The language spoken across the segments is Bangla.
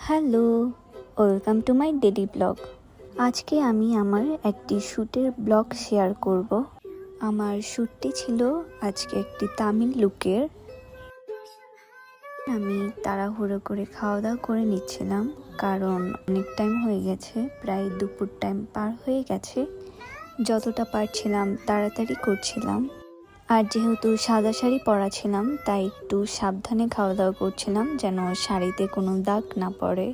Hello, welcome to my daily blog. আজকে আমি আমার একটি শ্যুটের ব্লগ শেয়ার করব। আমার শ্যুটটি ছিল আজকে একটি তামিল লুকের। আমি তাড়াহুড়ো করে খাওয়া দাওয়া করে নিচ্ছিলাম, কারণ অনেক টাইম হয়ে গেছে, প্রায় দুপুর টাইম পার হয়ে গেছে। যতটা পারছিলাম তাড়াতাড়ি করছিলাম। আর যেহেতু সাদা শাড়ি পরা ছিলাম, তাই একটু সাবধানে খাওয়া দাওয়া করছিলাম যেন শাড়িতে কোনো দাগ না পড়ে।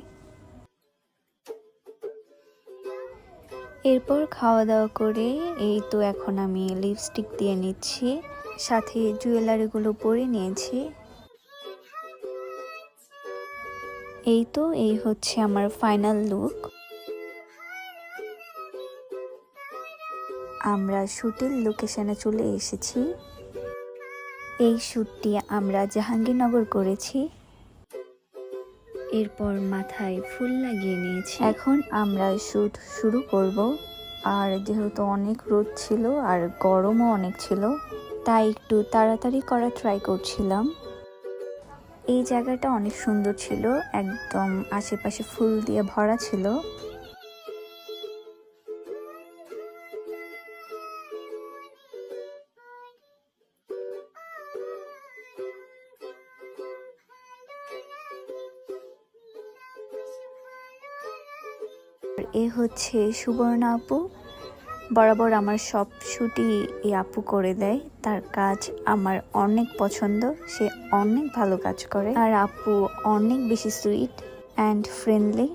এরপর খাওয়া দাওয়া করে এই তো এখন আমি লিপস্টিক দিয়ে নিচ্ছি, সাথে জুয়েলারিগুলো পরে নিয়েছি। এই হচ্ছে আমার ফাইনাল লুক। আমরা শ্যুটের লোকেশনে চলে এসেছি। এই শ্যুটটি আমরা জাহাঙ্গীরনগর করেছি। এরপর মাথায় ফুল লাগিয়ে নিয়েছি। এখন আমরা শ্যুট শুরু করব। আর যেহেতু অনেক রোদ ছিল আর গরমও অনেক ছিল, তাই একটু তাড়াতাড়ি করা ট্রাই করছিলাম। এই জায়গাটা অনেক সুন্দর ছিল, একদম আশেপাশে ফুল দিয়ে ভরা ছিল। এ হচ্ছে সুবর্ণা আপু। বরাবর আমার সব শ্যুটই এই আপু করে দেয়। তার কাজ আমার অনেক পছন্দ, সে অনেক ভালো কাজ করে। আর আপু অনেক বেশি সুইট অ্যান্ড ফ্রেন্ডলি।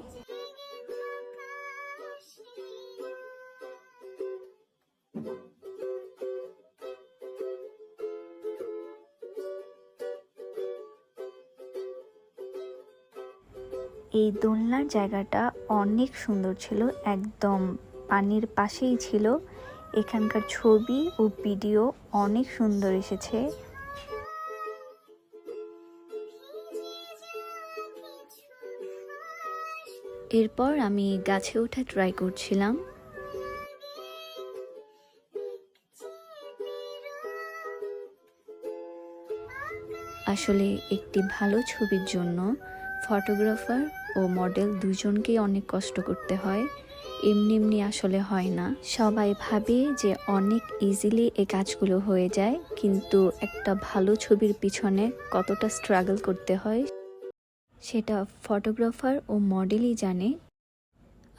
এই দোলনার জায়গাটা অনেক সুন্দর ছিল, একদম পানির পাশেই ছিল। এখানকার ছবি ও ভিডিও অনেক সুন্দর এসেছে। এরপর আমি গাছে ওঠা ট্রাই করছিলাম। আসলে একটি ভালো ছবির জন্য ফটোগ্রাফার ও মডেল দুজনকেই অনেক কষ্ট করতে হয়, এমনি এমনি আসলে হয় না। সবাই ভাবে যে অনেক ইজিলি এই কাজগুলো হয়ে যায়, কিন্তু একটা ভালো ছবির পিছনে কতটা স্ট্রাগল করতে হয় সেটা ফটোগ্রাফার ও মডেলই জানে।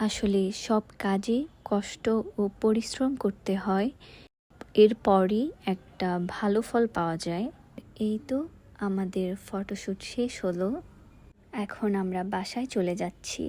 আসলে সব কাজে কষ্ট ও পরিশ্রম করতে হয়, এরপরই একটা ভালো ফল পাওয়া যায়। এই তো আমাদের ফটোশ্যুট শেষ হলো। এখন আমরা বাসায় চলে যাচ্ছি।